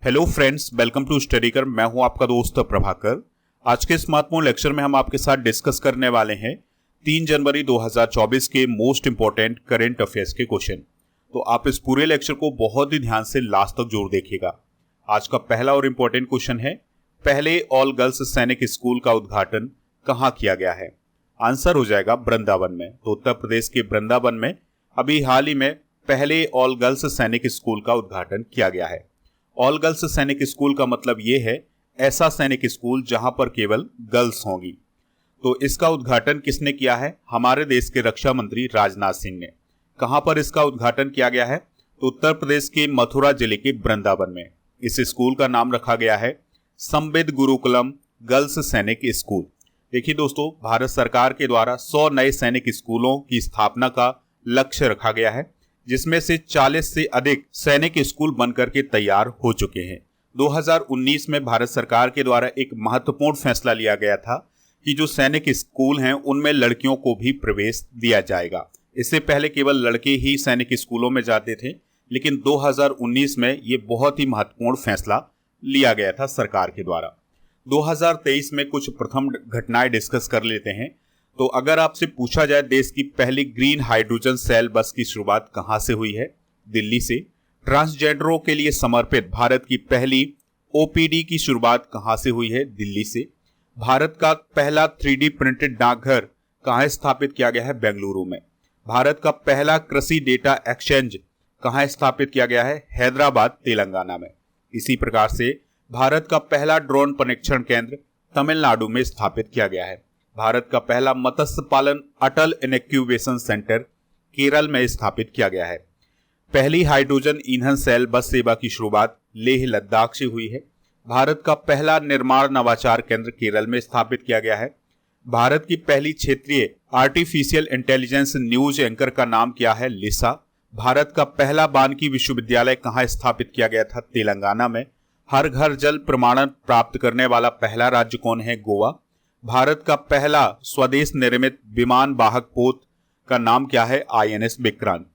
Hello friends, welcome to Studykar. मैं हूं आपका दोस्त प्रभाकर। आज के इस महत्वपूर्ण लेक्चर में हम आपके साथ डिस्कस करने वाले हैं 3 जनवरी 2024 के मोस्ट इंपॉर्टेंट करंट अफेयर्स के क्वेश्चन। तो आप इस पूरे लेक्चर को बहुत ही ध्यान से लास्ट तक जरूर देखिएगा। आज का पहला और इम्पोर्टेंट क्वेश्चन है, पहले ऑल गर्ल्स सैनिक स्कूल का उद्घाटन कहाँ किया गया है? आंसर हो जाएगा वृंदावन में। तो उत्तर प्रदेश के वृंदावन में अभी हाल ही में पहले ऑल गर्ल्स सैनिक स्कूल का उद्घाटन किया गया है। ऑल गर्ल्स सैनिक स्कूल का मतलब ये है ऐसा सैनिक स्कूल जहां पर केवल गर्ल्स होंगी। तो इसका उद्घाटन किसने किया है? हमारे देश के रक्षा मंत्री राजनाथ सिंह ने। कहां पर इसका उद्घाटन किया गया है? तो उत्तर प्रदेश के मथुरा जिले के वृंदावन में। इस स्कूल का नाम रखा गया है संविद गुरुकुलम गर्ल्स सैनिक स्कूल। देखिए दोस्तों, भारत सरकार के द्वारा 100 नए सैनिक स्कूलों की स्थापना का लक्ष्य रखा गया है, जिसमें से 40 से अधिक सैनिक स्कूल बनकर के तैयार हो चुके हैं। 2019 में भारत सरकार के द्वारा एक महत्वपूर्ण फैसला लिया गया था कि जो सैनिक स्कूल हैं उनमें लड़कियों को भी प्रवेश दिया जाएगा। इससे पहले केवल लड़के ही सैनिक स्कूलों में जाते थे, लेकिन 2019 में ये बहुत ही महत्वपूर्ण फैसला लिया गया था सरकार के द्वारा। 2023 में कुछ प्रथम घटनाएं डिस्कस कर लेते हैं। तो अगर आपसे पूछा जाए देश की पहली ग्रीन हाइड्रोजन सेल बस की शुरुआत कहां से हुई है? दिल्ली से। ट्रांसजेंडरों के लिए समर्पित भारत की पहली ओपीडी की शुरुआत कहां से हुई है? दिल्ली से। भारत का पहला 3D प्रिंटेड डाकघर कहां स्थापित किया गया है? बेंगलुरु में। भारत का पहला कृषि डेटा एक्सचेंज कहां स्थापित किया गया है? हैदराबाद, तेलंगाना में। इसी प्रकार से भारत का पहला ड्रोन परीक्षण केंद्र तमिलनाडु में स्थापित किया गया है। भारत का पहला मत्स्य पालन अटल इनक्यूबेशन सेंटर केरल में स्थापित किया गया है। पहली हाइड्रोजन ईंधन सेल बस सेवा की शुरुआत लेह लद्दाख से हुई है। भारत का पहला निर्माण नवाचार केंद्र केरल में स्थापित किया गया है। भारत की पहली क्षेत्रीय आर्टिफिशियल इंटेलिजेंस न्यूज एंकर का नाम क्या है? लिसा। भारत का पहला वानिकी विश्वविद्यालय कहाँ स्थापित किया गया था? तेलंगाना में। हर घर जल प्रमाणन प्राप्त करने वाला पहला राज्य कौन है? गोवा। भारत का पहला स्वदेश निर्मित विमान वाहक पोत का नाम क्या है? INS विक्रांत।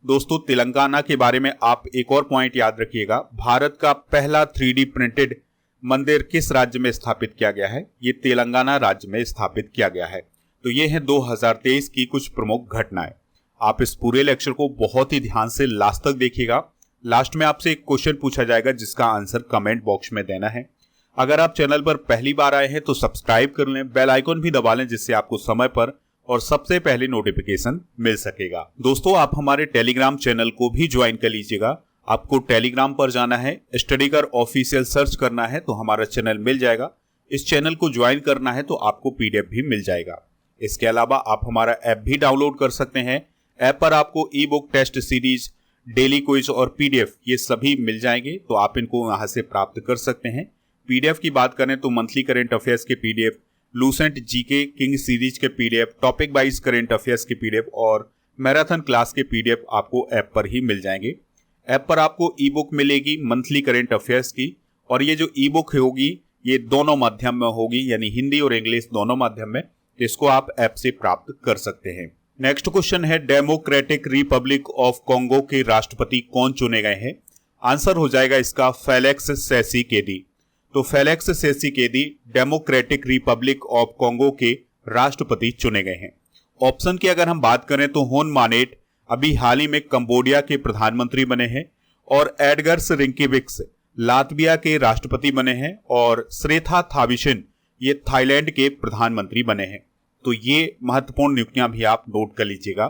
दोस्तों, तेलंगाना के बारे में आप एक और पॉइंट याद रखिएगा। भारत का पहला 3D प्रिंटेड मंदिर किस राज्य में स्थापित किया गया है? ये तेलंगाना राज्य में स्थापित किया गया है। तो ये है 2023 की कुछ प्रमुख घटनाएं। आप इस पूरे लेक्चर को बहुत ही ध्यान से लास्ट तक देखिएगा। लास्ट में आपसे एक क्वेश्चन पूछा जाएगा जिसका आंसर कमेंट बॉक्स में देना है। अगर आप चैनल पर पहली बार आए हैं तो सब्सक्राइब कर लें, बेल आइकन भी दबा लें, जिससे आपको समय पर और सबसे पहले नोटिफिकेशन मिल सकेगा। दोस्तों, आप हमारे टेलीग्राम चैनल को भी ज्वाइन कर लीजिएगा। आपको टेलीग्राम पर जाना है, स्टडीकर ऑफिशियल सर्च करना है तो हमारा चैनल मिल जाएगा। इस चैनल को ज्वाइन करना है तो आपको PDF भी मिल जाएगा। इसके अलावा आप हमारा ऐप भी डाउनलोड कर सकते हैं। ऐप पर आपको ebook, test series, daily quiz और PDF ये सभी मिल जाएंगे, तो आप इनको यहाँ से प्राप्त कर सकते हैं। PDF की बात करें तो मंथली करंट अफेयर्स के PDF, Lucent GK king series के PDF, topic wise current affairs के PDF और मैराथन क्लास के PDF आपको ऐप पर ही मिल जाएंगे। ऐप पर आपको ई-बुक मिलेगी मंथली करंट अफेयर्स की, और ये जो ई-बुक होगी ये दोनों माध्यम में होगी, यानी हिंदी और इंग्लिश दोनों माध्यम में। इसको आप ऐप से प्राप्त कर सकते हैं। नेक्स्ट क्वेश्चन है, डेमोक्रेटिक रिपब्लिक ऑफ कॉन्गो के राष्ट्रपति कौन चुने गए हैं? आंसर हो जाएगा इसका फेलिक्स सेसिकेदी। तो Felix Tshisekedi Democratic Republic of Congo के राष्ट्रपति चुने गए हैं। ऑप्शन की अगर हम बात करें तो हुन मानेट अभी हाल ही में कंबोडिया के प्रधानमंत्री बने हैं, और एडगर्स रिंकेविक्स लातविया के राष्ट्रपति बने हैं, और श्रेथा थाविशिन ये थाईलैंड के प्रधानमंत्री बने हैं। तो ये महत्वपूर्ण नियुक्तियां भी आप नोट कर लीजिएगा।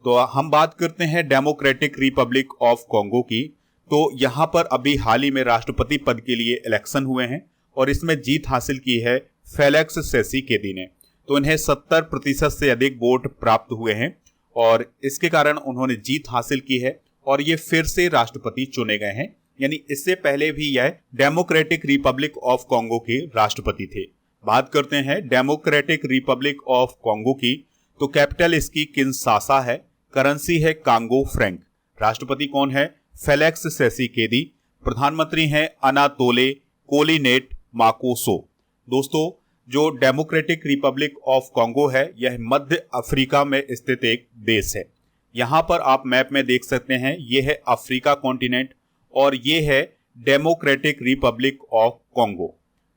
तो हम बात करते हैं डेमोक्रेटिक रिपब्लिक ऑफ कॉन्गो की। तो यहां पर अभी हाल ही में राष्ट्रपति पद के लिए इलेक्शन हुए हैं, और इसमें जीत हासिल की है फेलिक्स सेसिकेदी ने। तो इन्हें 70% से अधिक वोट प्राप्त हुए हैं, और इसके कारण उन्होंने जीत हासिल की है, और ये फिर से राष्ट्रपति चुने गए हैं। यानी इससे पहले भी यह डेमोक्रेटिक रिपब्लिक ऑफ कॉन्गो के राष्ट्रपति थे। बात करते हैं डेमोक्रेटिक रिपब्लिक ऑफ कॉन्गो की। तो कैपिटल इसकी किंशासा है, करेंसी है कांगो फ्रैंक। राष्ट्रपति कौन है? फेलिक्स सेसिकेदी। प्रधानमंत्री हैं अनातोले कोलिनेट माकोसो। दोस्तों, जो डेमोक्रेटिक रिपब्लिक ऑफ कॉन्गो है यह मध्य अफ्रीका में स्थित एक देश है। यहां पर आप मैप में देख सकते हैं, यह है अफ्रीका कॉन्टिनेंट, और ये है डेमोक्रेटिक रिपब्लिक ऑफ कॉन्गो।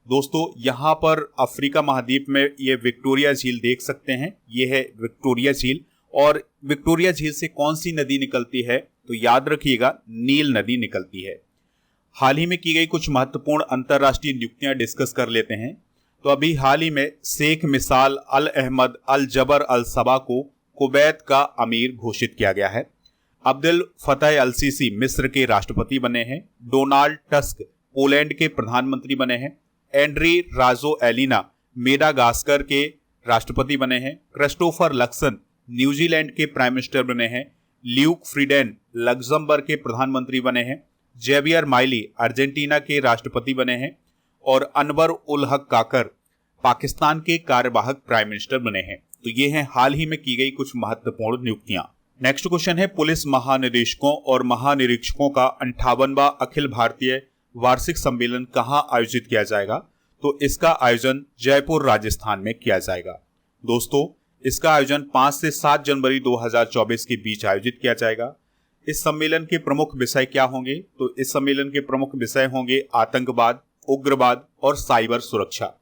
दोस्तों यहाँ पर अफ्रीका महाद्वीप में ये विक्टोरिया झील देख सकते हैं, ये है विक्टोरिया झील। और विक्टोरिया झील से कौन सी नदी निकलती है, तो याद रखिएगा नील नदी निकलती है। हाल ही में की गई कुछ महत्वपूर्ण अंतर्राष्ट्रीय नियुक्तियां डिस्कस कर लेते हैं। तो अभी हाल ही में शेख मिसाल अल अहमद अल जबर अल सबा को कुवैत का अमीर घोषित किया गया है। अब्दुल फतह अल सीसी मिस्र के राष्ट्रपति बने हैं। डोनाल्ड टस्क पोलैंड के प्रधानमंत्री बने हैं। एंड्री राजो एलिना मेडागास्कर के राष्ट्रपति बने हैं। क्रिस्टोफर लक्सन न्यूजीलैंड के प्राइम मिनिस्टर बने हैं। ल्यूक फ्रीडेन लग्जमबर्ग के प्रधानमंत्री बने हैं। जेवियर माइली अर्जेंटीना के राष्ट्रपति बने हैं। और अनवर उल हक काकर पाकिस्तान के कार्यवाहक प्राइम मिनिस्टर बने हैं। तो ये हैं हाल ही में की गई कुछ महत्वपूर्ण नियुक्तियां। नेक्स्ट क्वेश्चन है, पुलिस महानिदेशकों और महानिरीक्षकों का 58वां अखिल भारतीय वार्षिक सम्मेलन कहां आयोजित किया जाएगा? तो इसका आयोजन जयपुर राजस्थान में किया जाएगा। दोस्तों इसका आयोजन 5 से 7 जनवरी 2024 के बीच आयोजित किया जाएगा। इस सम्मेलन के प्रमुख विषय क्या होंगे? तो इस सम्मेलन के प्रमुख विषय होंगे आतंकवाद, उग्रवाद और साइबर सुरक्षा।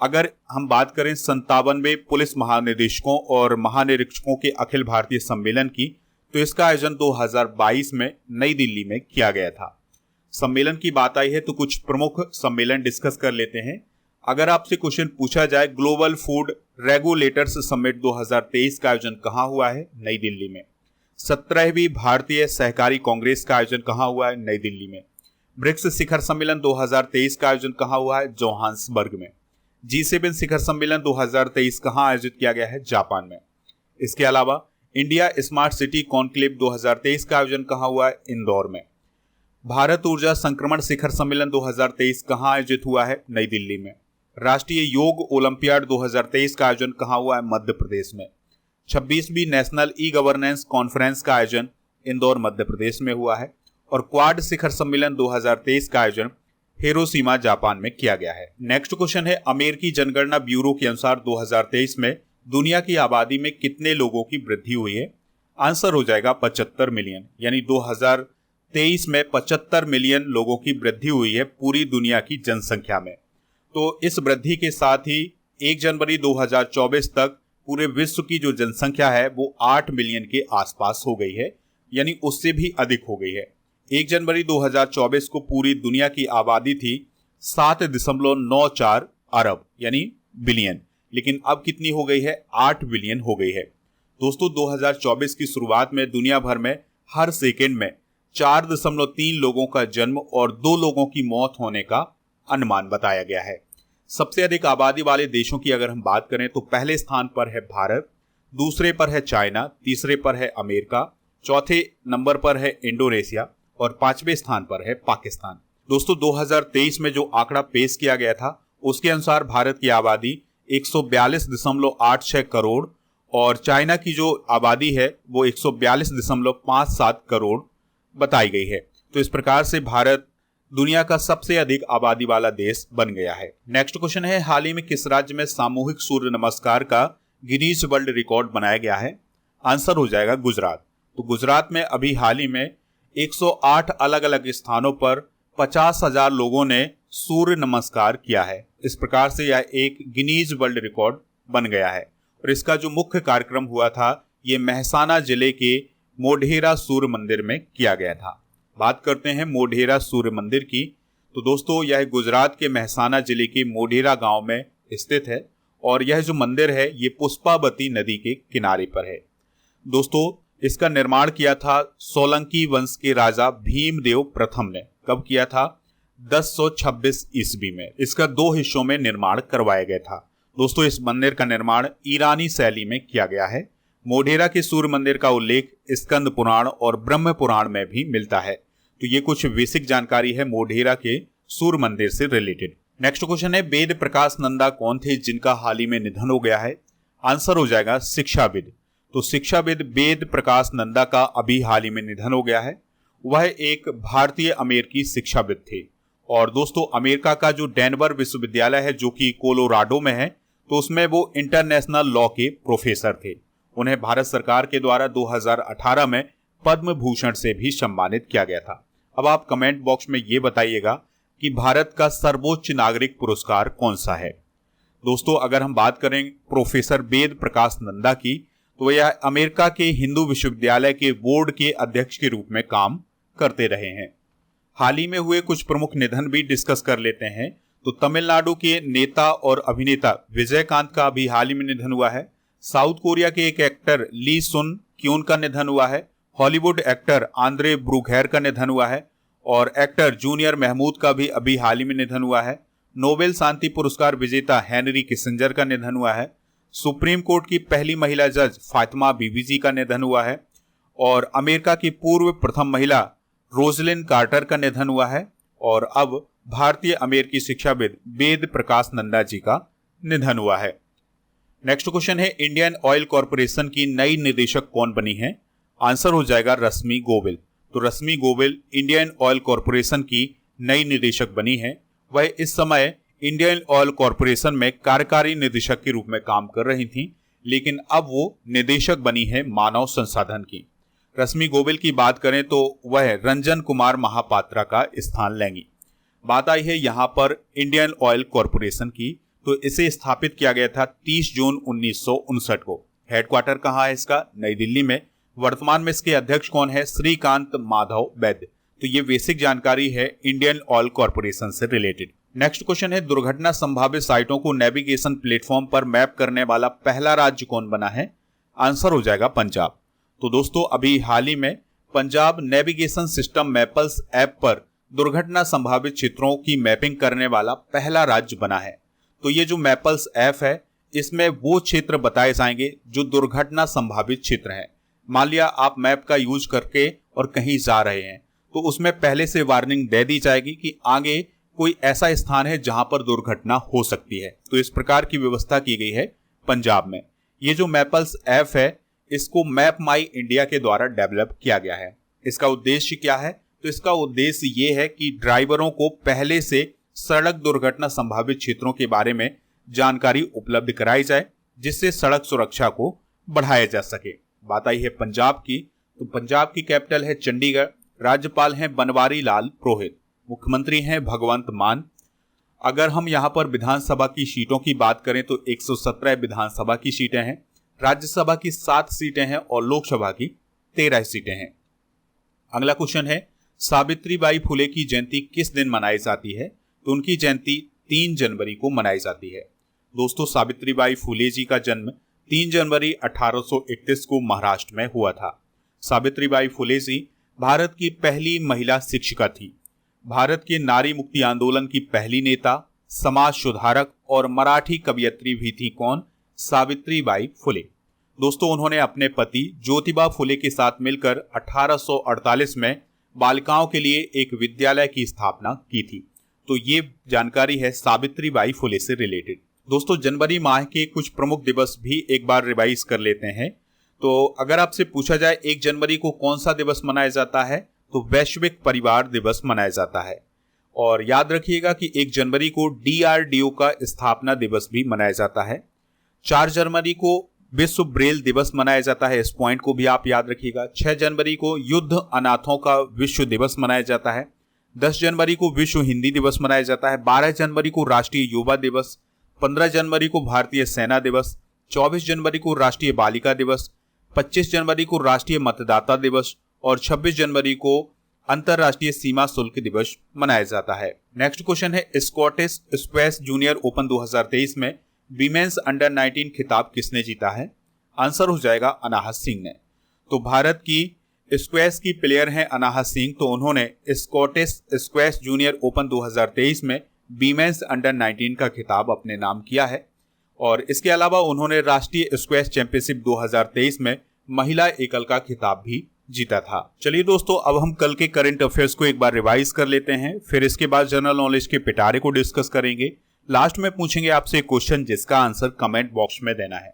अगर हम बात करें 57वें पुलिस महानिदेशकों और महानिरीक्षकों के अखिल भारतीय सम्मेलन की, तो इसका आयोजन 2022 में नई दिल्ली में किया गया था। सम्मेलन की बात आई है तो कुछ प्रमुख सम्मेलन डिस्कस कर लेते हैं। अगर आपसे क्वेश्चन पूछा जाए ग्लोबल फूड रेगुलेटर्स समिट 2023 का आयोजन कहां हुआ है? नई दिल्ली में। 17वीं भारतीय सहकारी कांग्रेस का आयोजन कहां हुआ है? नई दिल्ली में। ब्रिक्स शिखर सम्मेलन 2023 का आयोजन कहां हुआ है? जोहान्सबर्ग में। G7 शिखर सम्मेलन 2023 कहां आयोजित किया गया है? जापान में। इसके अलावा इंडिया स्मार्ट सिटी कॉन्क्लेव 2023 का आयोजन कहां हुआ है? इंदौर में। भारत ऊर्जा संक्रमण शिखर सम्मेलन 2023 कहां आयोजित हुआ है? नई दिल्ली में। राष्ट्रीय योग ओलंपियाड 2023 का आयोजन कहां हुआ है? मध्य प्रदेश में। 26वीं नेशनल ई गवर्नेंस कॉन्फ्रेंस का आयोजन इंदौर मध्य प्रदेश में हुआ है। और क्वाड शिखर सम्मेलन 2023 का आयोजन हिरोशिमा जापान में किया गया है। नेक्स्ट क्वेश्चन है, अमेरिकी जनगणना ब्यूरो के अनुसार 2023 में दुनिया की आबादी में कितने लोगों की वृद्धि हुई है? आंसर हो जाएगा 75 मिलियन। यानी 2023 में 75 मिलियन लोगों की वृद्धि हुई है पूरी दुनिया की जनसंख्या में। तो इस वृद्धि के साथ ही 1 जनवरी 2024 तक पूरे विश्व की जो जनसंख्या है वो 8 मिलियन के आसपास हो गई है, यानी उससे भी अधिक हो गई है। 1 जनवरी 2024 को पूरी दुनिया की आबादी थी 7.94 अरब यानी बिलियन, लेकिन अब कितनी हो गई है? 8 बिलियन हो गई है। दोस्तों 2024 की शुरुआत में दुनिया भर में हर सेकेंड में 4.3 लोगों का जन्म और 2 लोगों की मौत होने का अनुमान बताया गया है। सबसे अधिक आबादी वाले देशों की अगर हम बात करें तो पहले स्थान पर है भारत, दूसरे पर है चाइना, तीसरे पर है अमेरिका, चौथे नंबर पर है इंडोनेशिया और 5वें स्थान पर है पाकिस्तान। दोस्तों 2023 में जो आंकड़ा पेश किया गया था उसके अनुसार भारत की आबादी 142.86 करोड़ और चाइना की जो आबादी है वो 142.57 करोड़ बताई गई है। तो इस प्रकार से भारत दुनिया का सबसे अधिक आबादी वाला देश बन गया है। नेक्स्ट क्वेश्चन है, हाल ही में किस राज्य में सामूहिक सूर्य नमस्कार का गिनीज वर्ल्ड रिकॉर्ड बनाया गया है? आंसर हो जाएगा गुजरात। तो गुजरात में अभी हाल ही में 108 अलग अलग स्थानों पर 50,000 लोगों ने सूर्य नमस्कार किया है। इस प्रकार से यह एक गिनीज वर्ल्ड रिकॉर्ड बन गया है। और इसका जो मुख्य कार्यक्रम हुआ था ये मेहसाना जिले के मोढेरा सूर्य मंदिर में किया गया था। बात करते हैं मोढेरा सूर्य मंदिर की, तो दोस्तों यह गुजरात के मेहसाना जिले के मोढेरा गांव में स्थित है और यह जो मंदिर है ये पुष्पावती नदी के किनारे पर है। दोस्तों इसका निर्माण किया था सोलंकी वंश के राजा भीमदेव प्रथम ने। कब किया था? 1026 ईस्वी में। इसका 2 हिस्सों में निर्माण करवाया गया था। दोस्तों इस मंदिर का निर्माण ईरानी शैली में किया गया है। मोढेरा के सूर्य मंदिर का उल्लेख स्कंद पुराण और ब्रह्म पुराण में भी मिलता है। तो ये कुछ बेसिक जानकारी है मोढेरा के सूर्य मंदिर से रिलेटेड। नेक्स्ट क्वेश्चन है, वेद प्रकाश नंदा कौन थे जिनका हाल ही में निधन हो गया है? आंसर हो जाएगा शिक्षाविद। तो शिक्षाविद वेद प्रकाश नंदा का अभी हाल ही में निधन हो गया है। वह एक भारतीय अमेरिकी शिक्षाविद थे और दोस्तों अमेरिका का जो डेनवर विश्वविद्यालय है जो कि कोलोराडो में है, तो उसमें वो इंटरनेशनल लॉ के प्रोफेसर थे। उन्हें भारत सरकार के द्वारा 2018 में पद्म भूषण से भी सम्मानित किया गया था। अब आप कमेंट बॉक्स में ये बताइएगा कि भारत का सर्वोच्च नागरिक पुरस्कार कौन सा है। दोस्तों, अगर हम बात करें प्रोफेसर वेद प्रकाश नंदा की, तो यह अमेरिका के हिंदू विश्वविद्यालय के बोर्ड के अध्यक्ष के रूप में काम करते रहे हैं। हाल ही में हुए कुछ प्रमुख निधन भी डिस्कस कर लेते हैं। तो तमिलनाडु के नेता और अभिनेता विजयकांत का अभी हाल ही में निधन हुआ है। साउथ कोरिया के एक एक्टर ली सुन क्यून का निधन हुआ है। हॉलीवुड एक्टर आंद्रे ब्रूघेर का निधन हुआ है और एक्टर जूनियर महमूद का भी अभी हाल ही में निधन हुआ है। नोबेल शांति पुरस्कार विजेता हेनरी किसिंजर का निधन हुआ है। सुप्रीम कोर्ट की पहली महिला जज फातिमा बीबी जी का निधन हुआ है और अमेरिका की पूर्व प्रथम महिला रोजलिन कार्टर का निधन हुआ है और अब भारतीय अमेरिकी शिक्षाविद वेद प्रकाश नंदा जी का निधन हुआ है। नेक्स्ट क्वेश्चन है, इंडियन ऑयल कॉर्पोरेशन की नई निदेशक कौन बनी है? आंसर हो जाएगा रश्मि गोविल। तो रश्मि गोविल इंडियन ऑयल कॉर्पोरेशन की नई निदेशक बनी है। वह इस समय इंडियन ऑयल कॉर्पोरेशन में कार्यकारी निदेशक के रूप में काम कर रही थी, लेकिन अब वो निदेशक बनी है मानव संसाधन की। रश्मि गोविल की बात करें तो वह रंजन कुमार महापात्रा का स्थान लेंगी। बात आई है यहाँ पर इंडियन ऑयल कॉर्पोरेशन की, तो इसे स्थापित किया गया था 30 जून 1959 को। हेडक्वार्टर कहाँ है इसका? नई दिल्ली में। वर्तमान में इसके अध्यक्ष कौन है? श्रीकांत माधव वैद्य। तो ये बेसिक जानकारी है इंडियन ऑयल कॉर्पोरेशन से रिलेटेड। नेक्स्ट क्वेश्चन है, दुर्घटना संभावित साइटों को नेविगेशन प्लेटफॉर्म पर मैप करने वाला पहला राज्य कौन बना है? आंसर हो जाएगा पंजाब। तो दोस्तों, अभी हाल ही में Punjab navigation system Maples app पर दुर्घटना संभावित क्षेत्रों की मैपिंग करने वाला पहला राज्य बना है। तो ये जो मैपल्स ऐप है, इसमें वो क्षेत्र बताए जाएंगे जो दुर्घटना संभावित क्षेत्र हैं। मान लिया आप मैप का यूज करके और कहीं जा रहे हैं, तो उसमें पहले से वार्निंग दे दी जाएगी कि आगे कोई ऐसा स्थान है जहां पर दुर्घटना हो सकती है। तो इस प्रकार की व्यवस्था की गई है पंजाब में। ये जो मैपल्स ऐप है, इसको मैप माई इंडिया के द्वारा डेवलप किया गया है। इसका उद्देश्य क्या है? तो इसका उद्देश्य ये है कि ड्राइवरों को पहले से सड़क दुर्घटना संभावित क्षेत्रों के बारे में जानकारी उपलब्ध कराई जाए, जिससे सड़क सुरक्षा को बढ़ाया जा सके। बात आई है पंजाब की, तो पंजाब की कैपिटल है चंडीगढ़। राज्यपाल हैं बनवारी लाल पुरोहित। मुख्यमंत्री हैं भगवंत मान। अगर हम यहाँ पर विधानसभा की सीटों की बात करें तो 117 विधानसभा की सीटें हैं, राज्यसभा की 7 सीटें हैं और लोकसभा की 13 सीटें हैं। अगला क्वेश्चन है, सावित्रीबाई फुले की जयंती किस दिन मनाई जाती है? तो उनकी जयंती 3 जनवरी को मनाई जाती है। दोस्तों, सावित्रीबाई फुले जी का जन्म 3 जनवरी 1831 को महाराष्ट्र में हुआ था। सावित्रीबाई फुले जी भारत की पहली महिला शिक्षिका थी। भारत के नारी मुक्ति आंदोलन की पहली नेता, समाज सुधारक और मराठी कवयित्री भी थी। कौन? सावित्रीबाई फुले। दोस्तों, उन्होंने अपने पति ज्योतिबा फुले के साथ मिलकर 1848 में बालिकाओं के लिए एक विद्यालय की स्थापना की थी। तो ये जानकारी है सावित्रीबाई फुले से रिलेटेड। दोस्तों, जनवरी माह के कुछ प्रमुख दिवस भी एक बार रिवाइज कर लेते हैं। तो अगर आपसे पूछा जाए 1 जनवरी को कौन सा दिवस मनाया जाता है, तो वैश्विक परिवार दिवस मनाया जाता है। और याद रखिएगा कि 1 जनवरी को DRDO का स्थापना दिवस भी मनाया जाता है। 4 जनवरी को विश्व ब्रेल दिवस मनाया जाता है। इस पॉइंट को भी आप याद रखिएगा। 6 जनवरी को युद्ध अनाथों का विश्व दिवस मनाया जाता है। 10 जनवरी को विश्व हिंदी दिवस मनाया जाता है। 12 जनवरी को राष्ट्रीय युवा दिवस। 15 जनवरी को भारतीय सेना दिवस। 24 जनवरी को राष्ट्रीय बालिका दिवस। 25 जनवरी को राष्ट्रीय मतदाता दिवस और 26 जनवरी को अंतरराष्ट्रीय सीमा शुल्क दिवस मनाया जाता है। नेक्स्ट क्वेश्चन है, स्कॉटिश स्क्वैश जूनियर ओपन 2023 में वीमेंस अंडर 19 खिताब किसने जीता है? आंसर हो जाएगा अनाहत सिंह ने। तो भारत की स्क्वैश की प्लेयर हैं अनाहत सिंह। तो उन्होंने स्कॉटिश स्क्वैश जूनियर ओपन 2023 में वीमेंस अंडर 19 का खिताब अपने नाम किया है। और इसके अलावा उन्होंने राष्ट्रीय स्क्वैश चैंपियनशिप 2023 में महिला एकल का खिताब भी जीता था। चलिए दोस्तों, अब हम कल के करंट अफेयर्स को एक बार रिवाइज कर लेते हैं। फिर इसके बाद जनरल नॉलेज के पिटारे को डिस्कस करेंगे। लास्ट में पूछेंगे आपसे क्वेश्चन जिसका आंसर कमेंट बॉक्स में देना है।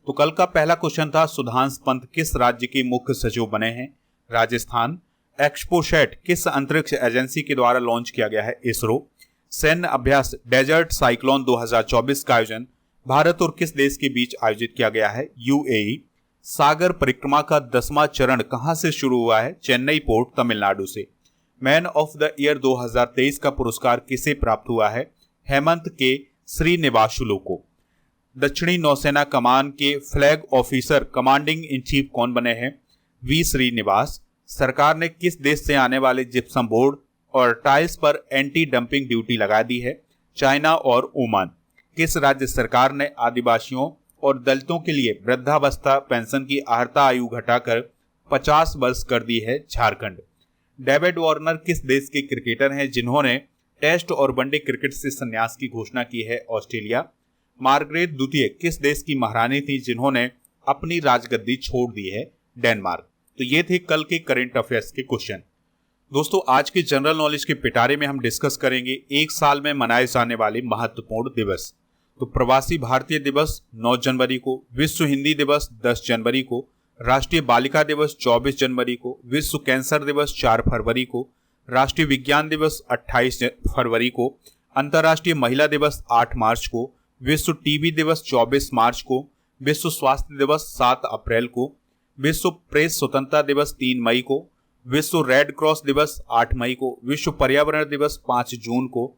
तो कल का पहला क्वेश्चन था, सुधांशु पंत किस राज्य के मुख्य सचिव बने हैं? राजस्थान। एक्सपोसैट किस अंतरिक्ष एजेंसी के द्वारा लॉन्च किया गया है? इसरो। सैन्य अभ्यास डेजर्ट साइक्लोन 2024 का आयोजन भारत और किस देश के बीच आयोजित किया गया है? UAE। सागर परिक्रमा का 10वां चरण कहां से शुरू हुआ है? चेन्नई पोर्ट, तमिलनाडु से। मैन ऑफ द ईयर 2023 का पुरस्कार किसे प्राप्त हुआ है? हेमंत के श्रीनिवासुलु को। दक्षिणी नौसेना कमान के flag officer commanding in chief कौन बने हैं? वी श्रीनिवास। सरकार ने किस देश से आने वाले जिप्सम बोर्ड और टाइल्स पर एंटी डंपिंग ड्यूटी लगा दी है? चाइना और ओमान। किस राज्य सरकार ने आदिवासियों और दलितों के लिए वृद्धावस्था पेंशन की अर्हता आयु घटाकर 50 वर्ष कर दी है? झारखंड। डेविड वार्नर किस देश के क्रिकेटर हैं जिन्होंने टेस्ट और वनडे क्रिकेट से संन्यास की घोषणा की है? ऑस्ट्रेलिया। मार्गरेट द्वितीय किस देश की महारानी थी जिन्होंने अपनी राजगद्दी छोड़ दी है? डेनमार्क। तो ये थे कल के करंट अफेयर्स के क्वेश्चन। दोस्तों, आज के जनरल नॉलेज के पिटारे में हम डिस्कस करेंगे एक साल में मनाए जाने वाले महत्वपूर्ण दिवस। तो प्रवासी भारतीय दिवस 9 जनवरी को, विश्व हिंदी दिवस 10 जनवरी को, राष्ट्रीय बालिका दिवस 24 जनवरी को, विश्व कैंसर दिवस 4 फरवरी को, राष्ट्रीय विज्ञान दिवस 28 फरवरी को, अंतर्राष्ट्रीय महिला दिवस 8 मार्च को, विश्व टीबी दिवस 24 मार्च को, विश्व स्वास्थ्य दिवस 7 अप्रैल को, विश्व प्रेस स्वतंत्रता दिवस 3 मई को, विश्व रेड क्रॉस दिवस 8 मई को, विश्व पर्यावरण दिवस 5 जून को,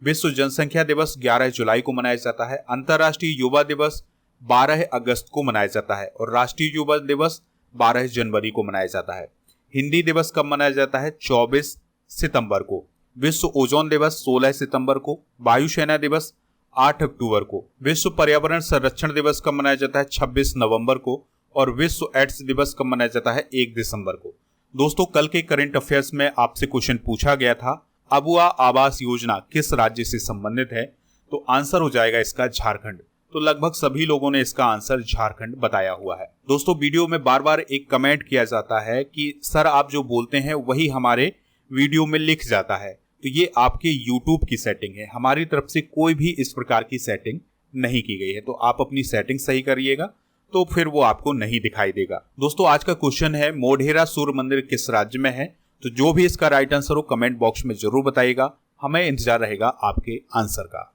विश्व जनसंख्या दिवस 11 जुलाई को मनाया जाता है, अंतर्राष्ट्रीय युवा दिवस 12 अगस्त को मनाया जाता है और राष्ट्रीय युवा दिवस 12 जनवरी को मनाया जाता है। हिंदी दिवस कब मनाया जाता है? 24 सितंबर को। विश्व ओजोन दिवस 16 सितंबर को, वायुसेना दिवस 8 अक्टूबर को, विश्व पर्यावरण संरक्षण दिवस कब मनाया जाता है? 26 नवंबर को और विश्व एड्स दिवस कब मनाया जाता है? 1 दिसंबर को। दोस्तों, कल के करंट अफेयर्स में आपसे क्वेश्चन पूछा गया था, अबुआ आवास योजना किस राज्य से संबंधित है? तो आंसर हो जाएगा इसका झारखंड। तो लगभग सभी लोगों ने इसका आंसर झारखंड बताया हुआ है। दोस्तों, वीडियो में बार बार एक कमेंट किया जाता है कि सर आप जो बोलते हैं वही हमारे वीडियो में लिख जाता है। तो ये आपके YouTube की सेटिंग है, हमारी तरफ से कोई भी इस प्रकार की सेटिंग नहीं की गई है। तो आप अपनी सेटिंग सही करिएगा तो फिर वो आपको नहीं दिखाई देगा। दोस्तों, आज का क्वेश्चन है मोढेरा सूर्य मंदिर किस राज्य में है? तो जो भी इसका राइट आंसर हो कमेंट बॉक्स में जरूर बताइएगा, हमें इंतजार रहेगा आपके आंसर का।